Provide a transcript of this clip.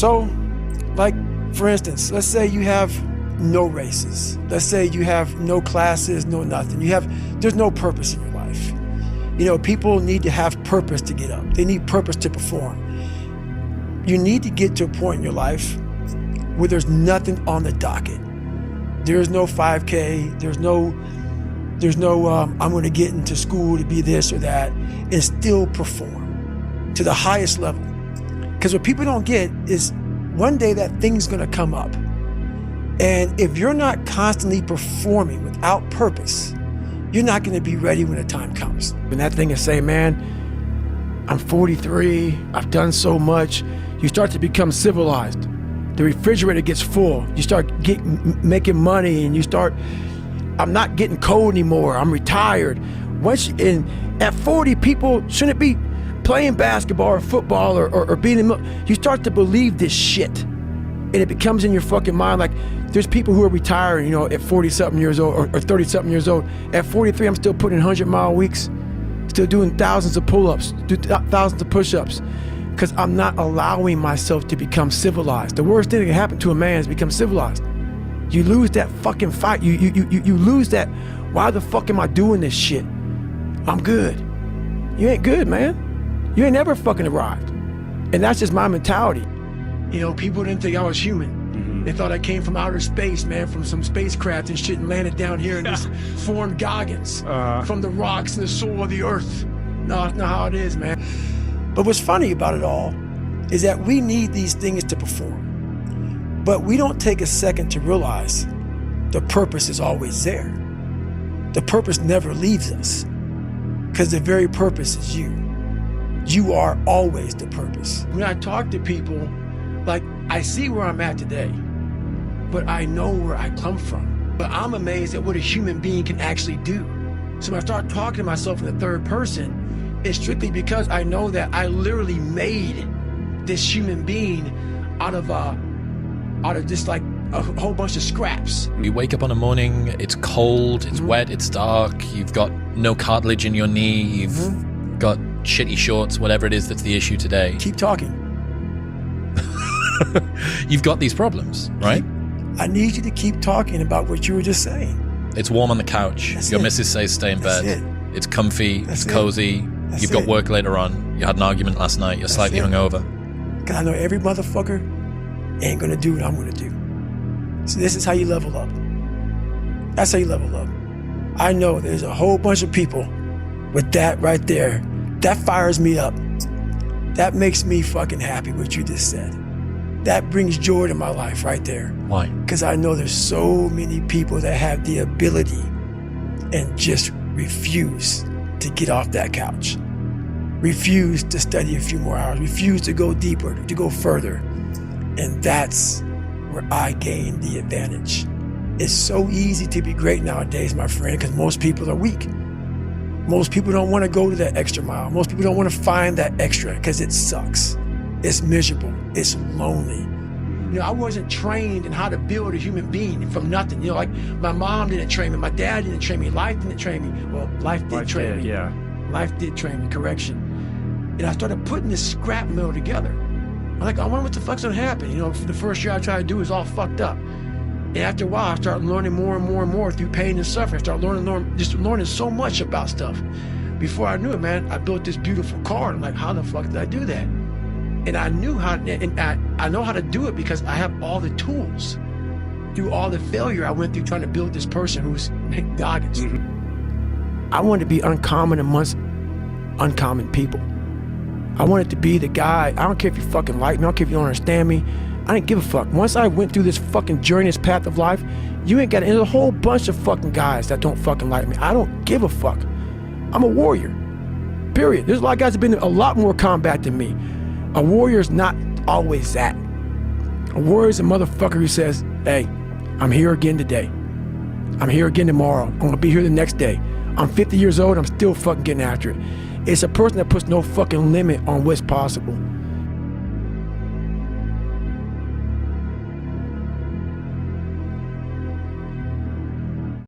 So, like, for instance, let's say you have no races. Let's say you have no classes, no nothing. There's no purpose in your life. You know, people need to have purpose to get up. They need purpose to perform. You need to get to a point in your life where there's nothing on the docket. There's no 5K, there's no I'm gonna get into school to be this or that, and still perform to the highest level. Because what people don't get is one day that thing's gonna come up. And if you're not constantly performing without purpose, you're not gonna be ready when the time comes. And that thing is saying, man, I'm 43, I've done so much. You start to become civilized. The refrigerator gets full. You start making money, and I'm not getting cold anymore. I'm retired. At 40, people shouldn't be playing basketball or football or being in you start to believe this shit. And it becomes in your fucking mind like there's people who are retiring, you know, at 40-something years old or 30-something years old. At 43, I'm still putting in 100-mile weeks, still doing thousands of pull-ups, thousands of push-ups. Because I'm not allowing myself to become civilized. The worst thing that can happen to a man is become civilized. You lose that fucking fight. You lose that, why the fuck am I doing this shit? I'm good. You ain't good, man. You ain't never fucking arrived. And that's just my mentality. You know, people didn't think I was human. Mm-hmm. They thought I came from outer space, man, from some spacecraft and shit, and landed down here in this foreign Goggins from the rocks and the soul of the earth. No, it's not how it is, man. But what's funny about it all is that we need these things to perform. But we don't take a second to realize the purpose is always there. The purpose never leaves us because the very purpose is you. You are always the purpose. When I talk to people, like, I see where I'm at today, but I know where I come from. But I'm amazed at what a human being can actually do. So when I start talking to myself in the third person, it's strictly because I know that I literally made this human being out of just like a whole bunch of scraps. You wake up on a morning, it's cold, it's wet, it's dark, you've got no cartilage in your knee, you've got shitty shorts, whatever it is that's the issue today. Keep talking. You've got these problems, right? I need you to keep talking about what you were just saying. It's warm on the couch. Your missus says stay in bed. It's comfy, it's cozy. You've got work later on. You had an argument last night. You're slightly hungover. Because I know every motherfucker ain't gonna do what I'm gonna do. So this is how you level up. That's how you level up. I know there's a whole bunch of people with that right there. That fires me up. That makes me fucking happy what you just said. That brings joy to my life right there. Why? Because I know there's so many people that have the ability and just refuse to get off that couch. Refuse to study a few more hours. Refuse to go deeper, to go further. And that's where I gain the advantage. It's so easy to be great nowadays, my friend, because most people are weak. Most people don't want to go to that extra mile. Most people don't want to find that extra because it sucks. It's miserable. It's lonely. You know, I wasn't trained in how to build a human being from nothing. You know, like my mom didn't train me. My dad didn't train me. Life didn't train me. Well, life did train me. Yeah. Life did train me, correction. And I started putting this scrap metal together. I'm like, I wonder what the fuck's gonna happen. You know, for the first year I tried to do it was all fucked up. And after a while, I started learning more and more and more through pain and suffering. I started learning so much about stuff. Before I knew it, man, I built this beautiful car. I'm like, how the fuck did I do that? And I knew how, and I know how to do it because I have all the tools. Through all the failure I went through trying to build this person who's Goggins. I wanted to be uncommon amongst uncommon people. I wanted to be the guy, I don't care if you fucking like me, I don't care if you don't understand me. I didn't give a fuck. Once I went through this fucking journey, this path of life, you ain't got it. There's a whole bunch of fucking guys that don't fucking like me. I don't give a fuck. I'm a warrior, period. There's a lot of guys that have been in a lot more combat than me. A warrior's not always that. A warrior's a motherfucker who says, hey, I'm here again today. I'm here again tomorrow. I'm gonna be here the next day. I'm 50 years old, I'm still fucking getting after it. It's a person that puts no fucking limit on what's possible.